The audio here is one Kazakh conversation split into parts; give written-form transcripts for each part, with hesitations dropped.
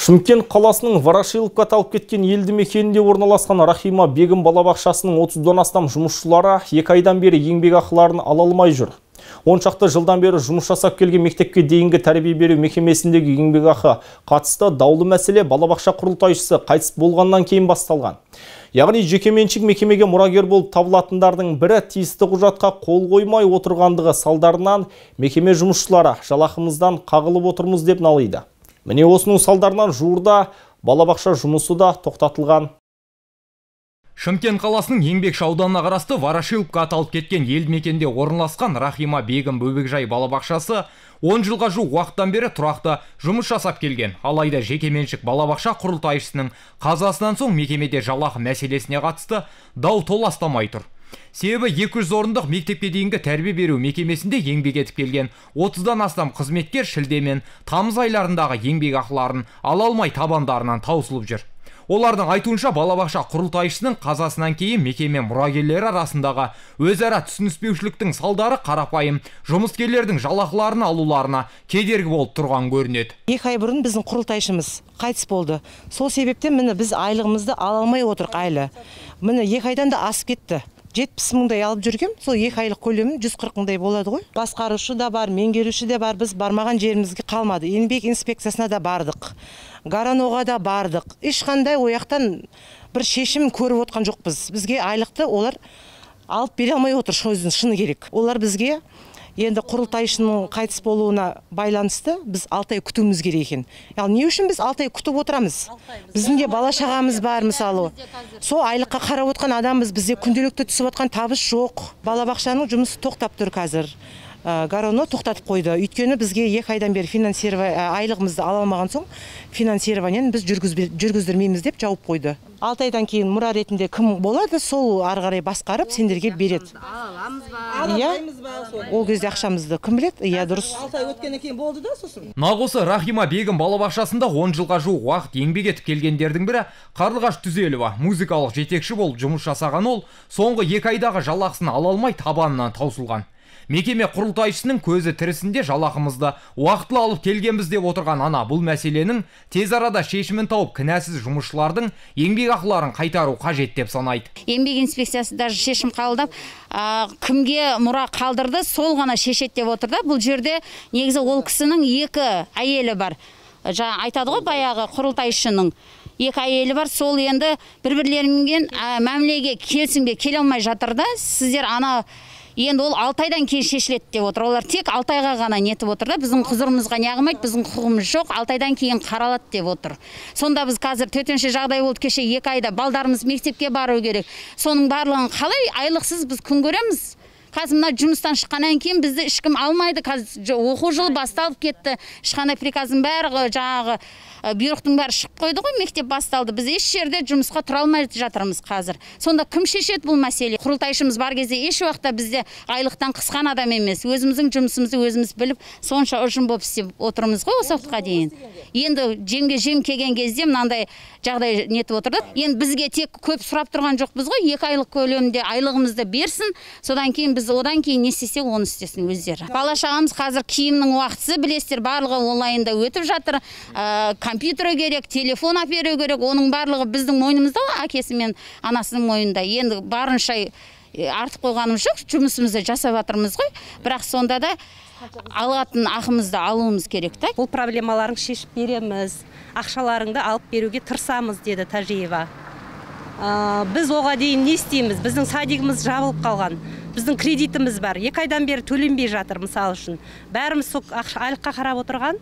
Шымкент қаласының Ворошиловка аталып кеткен елді мекенінде орналасқан Рахима Бегім балабақшасының 30-дан астам жұмысшылары 2 айдан бері еңбек ақыларын ала алмай жүр. 10 шақты жылдан бері жұмыс жасап келген мектепке дейінгі тәрбие беру мекемесіндегі еңбек ақы қатысты даулы мәселе балабақша құрылтайшысы қайтыс болғаннан кейін басталған. Яғни жекеменшік мекемеге мұрагер болып табылатындардың бірі тиісті құжатқа қол қоймай отырғандығы салдарынан мекеме жұмысшылары жалақымыздан қағылып отырмыз деп налиды. Міне осының салдарынан жуырда балабақша жұмысы да тоқтатылған. Шымкент қаласының Еңбекші ауданына қарасты Ворошиловка аталып кеткен елді мекенде орналасқан Рахима Бегім бөбекжай балабақшасы 10 жылға жуық уақыттан бері тұрақты жұмыс жасап келген. Алайда жекеменшік балабақша құрылтайшысының қазасынан соң мекемеде жалақы мәселесіне қатысты дау толастамай тұр. Себебі 200 орындық мектепке дейінгі тәрбие беру мекемесінде еңбек етіп келген 30-дан астам қызметкер шілде мен тамыз айларындағы еңбек ақыларын ала алмай табандарынан таусылып жүр. Олардың айтуынша балабақша құрылтайшысының қазасынан кейін мекеме мұрагерлері арасындағы өзара түсініспеушіліктің салдары қарапайым жұмыскерлердің жалақыларын алуларына кедергі болып тұрған көрінеді. 2 ай бұрын біздің құрылтайшымыз қайтыс болды. Сол себептен міне біз айлығымызды ала алмай отырық айлы. Міне 2 айдан да асып кетті. 70 мыңдай алып жүргем, сол 2 айлық көлемі 140 мыңдай болады ғой. Басқарушы да бар, меңгеруші де бар, біз бармаған жерімізге қалмады. Еңбек инспекциясына да бардық. Гараноға да бардық. Ешқандай ояқтан бір шешім көріп отқан жоқпыз. Бізге айлықты олар алып бере алмай отыр, шыны керек. Олар бізге енді құрылтайшының қайтыс болуына байланысты біз 6 ай күтуіміз керек екен. Яғни не үшін біз 6 ай күтіп отырамыз? Біздің де бала шағамыз бар мысалы. Сол айлыққа қарап отқан адамбыз, бізде күнделікті түсіп отқан табыс жоқ. Балабақшаның жұмысы тоқтап тұр қазір. Гароно тоқтатып қойды. Өйткені бізге 2 айдан бері айлығымызды ала алмаған соң финансированияны біз жүргіздірмейміз деп жауып қойды. 6 айдан кейін мұра ретінде кім болады, сол ары қарай басқарып сендерге береді. Ол кезде ақшамызды кім біледі? Иә, дұрыс. 6 ай өткеннен кейін болды да сосын. Нағосы Рахима Бегім балабақшасында 10 жылға жуық уақыт еңбек етіп келгендердің бірі Қарлығаш Түзелова. Музыкалық жетекші болып жұмыс жасаған ол, соңғы 2 айдағы жалақысын ала алмай табанынан таусылған. Мекеме құрылтайшысының көзі тірісінде жалақымызды уақытылы алып келгенбіз деп отырған ана бұл мәселенің тез арада шешімін тауып кінәсіз жұмысшылардың еңбек ақыларын қайтару қажет деп санайды. Еңбек инспекциясы даже шешім қабылдап, кімге мұра қалдырды, сол ғана шешеді деп отырды. Бұл жерде негізі ол кісінің 2 әйелі бар. Жаңа айтады ғой, баяғы құрылтайшының 2 әйелі бар, сол енді бір-бірлерімен мәмілеге келісімге келе алмай жатыр да. Сіздер енді ол 6 айдан кейін шешіледі деп отыр. Олар тек 6 айға ғана нетіп отыр да. Біздің құзырымызға неғымайды, біздің құқығымыз жоқ, 6 айдан кейін қаралады деп отыр. Сонда біз қазір төтенше жағдай болды, кеше 2 айда балдарымыз мектепке бару керек. Соның барлығын қалай айлықсыз біз күн көреміз? Қазір мына жұмыстан шыққаннан кейін бізді ешкім алмайды. Қазір оқу жылы басталып кетті. Ешқандай приказдың бәрі жаңағы бұйрықтың бәрі шығып қойды ғой, мектеп басталды. Біз еш жерде жұмысқа тұра алмай жатырмыз қазір. Сонда кім шешеді бұл мәселе? Құрылтайшымыз бар кезде еш уақытта бізде айлықтан қысқан адам емес. Өзіміздің жұмысымызды өзіміз біліп, сонша ұжым болып істеп отырмыз ғой осы уақытқа дейін. Енді жемге жем келген кезде мынандай жағдай нетіп отырды. Енді бізге тек көп сұрап тұрған жоқпыз ғой, 2 айлық көлемінде айлығымызды берсін, содан кейін біз одан кейін не істесек оны істесін өздері. Бала шағамыз қазір киімнің уақытысы білесіздер, барлығы онлайнда өтіп жатыр. Компьютері керек, телефон әперу керек, оның барлығы біздің мойнымызда, әкесі мен анасының мойнында. Енді барынша артып қойғанымыз жоқ, жұмысымызды жасап жатырмыз ғой. Бірақ сонда да алатын ақымызды алуымыз керек та. Бұл проблемаларын шешіп береміз, ақшаларыңды алып беруге тырысамыз, деді Тажиева. Біз оға дейін не істейміз? Біздің садигіміз жабылып қалған. Біздің кредитіміз бар. 2 айдан бері төленбей жатыр, мысал үшін. Бәріміз айлыққа қарап отырған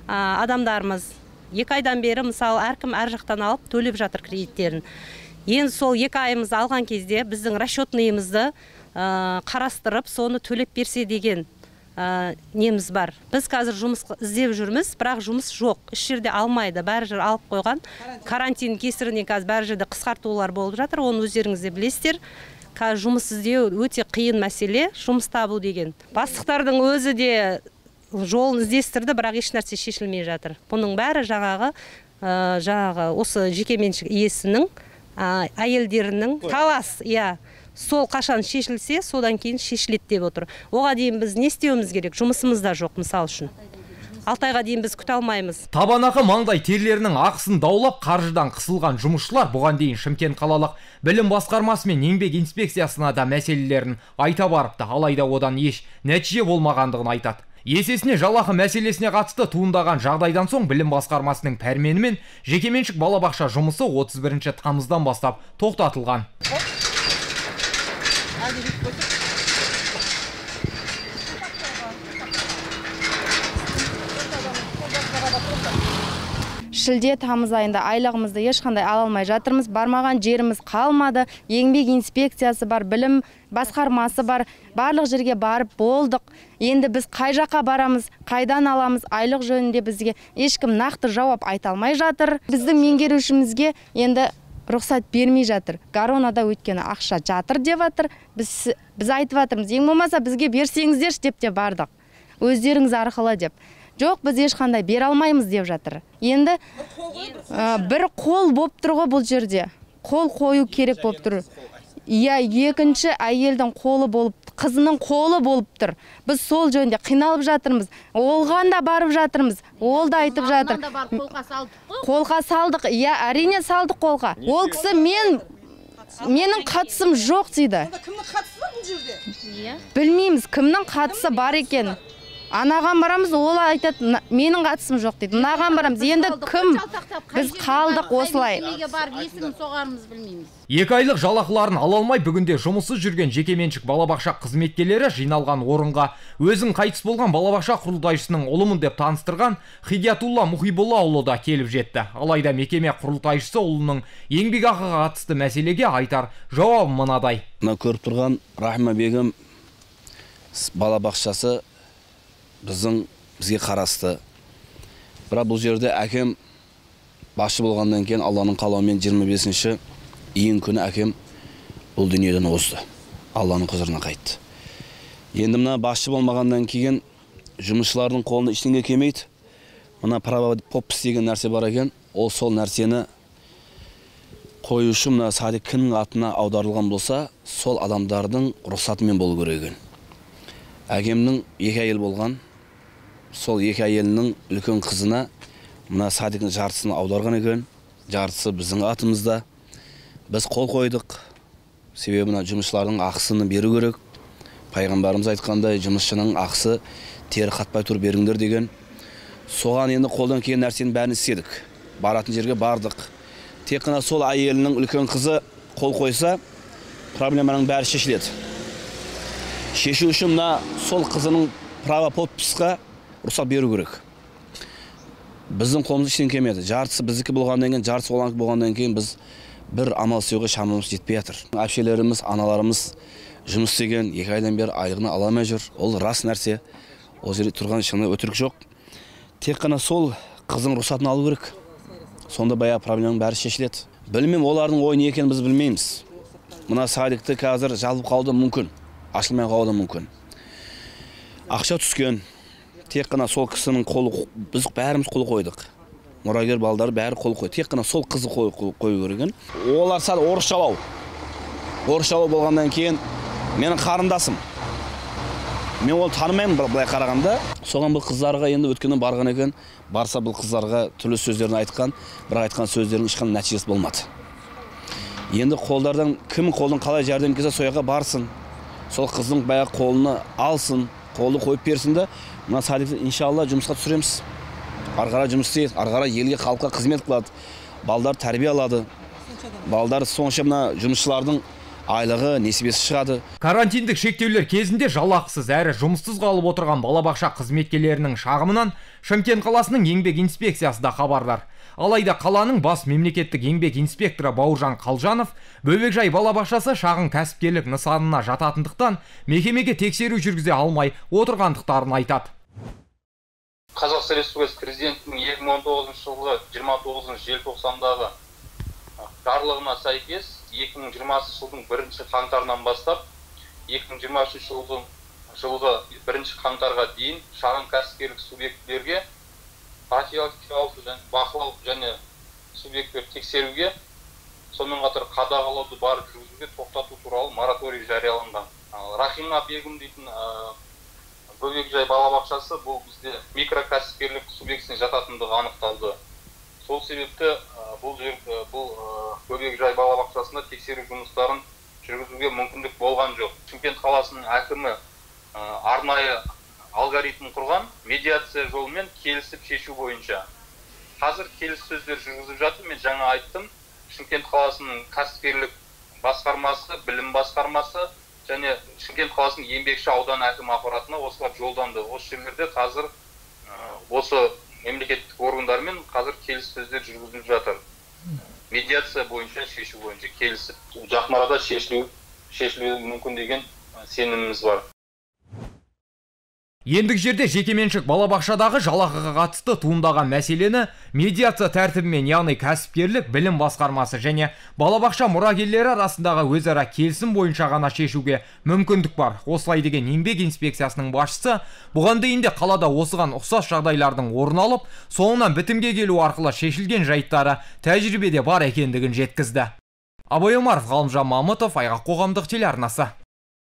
адамдарымыз. 2 айдан бері мысалы әркім әр жақтан алып төлеп жатыр кредиттерін. Енді сол 2 айымыз алған кезде біздің расчетныйымызды қарастырып, соны төлеп берсе деген неміз бар. Біз қазір жұмыс іздеп жүрміз, бірақ жұмыс жоқ. Еш жерде алмайды, бәрі жер алып қойған. Карантин кесірінен қазір бәрі жерде қысқартулар болып жатыр, оны өздеріңіз де білесіздер. Қазір жұмыс іздеу өте қиын мәселе, жұмыс табу деген. Бастықтардың өзі де жолын іздестірді, бірақ еш нәрсе шешілмей жатыр. Бұның бәрі жаңағы осы жекеменшік иесінің, әйелдерінің талас, иә. Сол қашан шешілсе, содан кейін шешіледі деп отыр. Оға дейін біз не істеуіміз керек? Жұмысымыз да жоқ, мысал үшін. 6 айға дейін біз күте алмаймыз. Табанақы маңдай терлерінің ақысын даулап қаржыдан қысылған жұмысшылар бұған дейін Шымкент қалалық білім басқармасы мен еңбек инспекциясына да мәселелерін айта барыпты, алайда одан еш нәтиже болмағандығын айтады. Есесіне жалақы мәселесіне қатысты туындаған жағдайдан соң білім басқармасының пәрменімен жекеменшік балабақша жұмысы 31 тамыздан бастап тоқтатылған. Шілде тамыз айында айлығымызды ешқандай ала алмай жатырмыз. Бармаған жеріміз қалмады. Еңбек инспекциясы бар, білім басқармасы бар. Барлық жерге барып болдық. Енді біз қай жаққа барамыз, қайдан аламыз, айлық жөнінде бізге ешкім нақты жауап айта алмай жатыр. Біздің меңгерушімізге енді рұқсат бермей жатыр. Гаронада өткені ақша жатыр деп жатыр. Біз айтып жатырмыз, ең болмаса бізге берсеңіздерші деп те бардық. Өздеріңіз арқылы деп. Жоқ, біз ешқандай бер алмаймыз деп жатыр. Енді бір қол болып тұр ғой бұл жерде. Қол қою керек болып тұр. Иә, екінші әйелдің қолы болып, қызының қолы болып тұр. Біз сол жөнде қиналып жатырмыз. Олған да барып жатырмыз. Ол да айтып жатыр. Қолға салдық. Иә, әрине салдық қолға. Ол кісі менің қатысым жоқ дейді. Кімнің қатысы бар бұл жерде? Білмейміз, кімнің қатысы бар екен. Анаған барамыз, ол айтады, менің қатысым жоқ дейді. Мынаған барамыз, енді кім? Біз қалдық осылай. Екі айлық жалақыларын ала алмай бүгінде жұмыссыз жүрген жекеменшік балабақша қызметкерлері жиналған орынға өзің қайтыс болған балабақша құрылтайшысының ұлымын деп таныстырған Хидиятулла Мухиболлаұлы да келіп жетті. Алайда мекеме құрылтайшысы ұлының еңбекақыға қатысты мәселеге айтар жауабы мынадай. Мына көріп тұрған Рахима бегім балабақшасы бізге қарасты. Бірақ бұл жерде әкем басшы болғаннан кейін Алланың қалауымен 25-ші июнь күні әкем бұл дүниеден озды. Алланың құзырына қайтты. Енді мына басшы болмағаннан кейін жұмысшылардың қолында ештеңе келмейді. Мына правоподпись деген нәрсе бар екен. Ол сол нәрсені қоюшы мына садик кімнің атына аударылған болса, сол адамдардың рұқсатымен болу керек екен. Әкемнің екі әйел болған. Сол екі әйелінің үлкен қызына мына садиктің жартысын аударған екен. Жартысы біздің атымызда. Біз қол қойдық. Себебі мына жұмысшылардың ақысını беру керек. Пайғамбарымыз айтқандай, жұмысшының ақысы тері қатпай тұр беріңдер деген. Соған енді қолдан келген нәрсенің бәрін істедік. Баратын жерге бардық. Тек қана сол әйелінің үлкен қызы қол қойса, проблеманың бәрі шешіледі. Шешу үшін мына сол қызының правоподписқа рұқсат беру керек. Біздің қолымыз ештеңе келмеді. Жартысы біздікі болғаннан кейін, жартысы оларнікі болғаннан кейін біз бір амал істеуге шамамыз жетпей жатыр. Әпшелеріміз, аналарымыз жұмыс істеген 2 айдан бері айлығын ала алмай жүр. Ол рас нәрсе. Ол жерде тұрған шынымен өтірік жоқ. Тек қана сол қыздың рұқсатын алу керек. Сонда баяғы проблеманың бәрі шешіледі. Білмеймін, олардың ойы не екенін біз білмейміз. Мына садикті қазір жабылып қалуы мүмкін. Ашылмай қалуы мүмкін. Ақша түскен. Тек қана сол кісінің қолы, біз бәріміз қол қойдық. Мұрагер балдары бәрі қол қойды. Тек қана сол қызы қою керек. Олар сәл орысшалау. Орысшалау болғаннан кейін менің қарындасым. Мен ол танымаймын былай қарағанда. Соған бұл қыздарға енді өткеннен барған екен. Барса бұл қыздарға түрлі сөздерін айтқан, бірақ айтқан сөздердің ешқандай нәтижесі болмады. Енді қолдардан кім қолдан қалай жәрдем келсе сояға барсын. Сол қыздың баяғы қолына алсын, қолы қойып берсін де, мына садикті иншалла жұмысқа түсіреміз. Арғара жұмыс істейді, арғара елге халыққа қызмет қылады. Балдар тәрбие алады. Балдар сонша мына жұмысшылардың айлығы, несібесі шығады. Карантиндік шектеулер кезінде жалақысыз әрі жұмыссыз қалып отырған балабақша қызметкерлерінің шағымынан Шымкент қаласының еңбек инспекциясы да хабардар. Алайда қаланың бас мемлекеттік еңбек инспекторы Бауыржан Қалжанов Бөбекжай балабақшасы шағын кәсіпкерлік нысанына жататындықтан мекемеге тексеру жүргізе алмай отырғандықтарын айтады. Қазақстан Республикасы президентінің 2019 жылғы 29 желтоқсандағы жарлығына сәйкес 2020 жылдың 1 қаңтарынан бастап 2023 жылғы 1 қаңтарға дейін шағын кәсіпкерлік субъектілерге профилактикалық бақылау және субъекттер тексеруге, сонымен қатар қадағалауды барып жүргізуге тоқтату туралы мораторий жарияланған. Рахима бегім дейтін бөбекжай балабақшасы бұл бізде микрокәсіпкерлік субъектісіне жататындығы анықталды. Сол себепті бұл бөбекжай балабақшасында тексеру жұмыстарын жүргізуге мүмкіндік болған жоқ. Шымкент қаласының әкімі арнайы алгоритм құрған, медиация жолымен келісіп шешу бойынша. Қазір келіссөздер жүргізіп жатыр. Мен жаңа айттым, Шымкент қаласының кәсіпкерлік басқармасы, білім басқармасы және Шымкент қаласының еңбекші ауданы әкімі аппаратына осылар жолданды. Осы жерлерде қазір осы мемлекеттік органдармен қазір келіссөздер жүргізіліп жатыр. Медиация бойынша, шешу бойынша келісіп, жақын арада шешілуі мүмкін деген сеніміміз бар. Ендігі жерде жекеменшік балабақшадағы жалақыға қатысты туындаған мәселені медиация тәртібімен, яғни кәсіпкерлік, білім басқармасы және балабақша мұрагерлері арасындағы өзара келісім бойынша ғана шешуге мүмкіндік бар. Осылай деген еңбек инспекциясының басшысы бұған дейін де қалада осыған ұқсас жағдайлардың орын алып, соңынан бітімге келу арқылы шешілген жайттары тәжірибеде бар екендігін жеткізді. Абай Омаров, Ғалымжан Мамытов, Айғақ қоғамдық телеарнасы.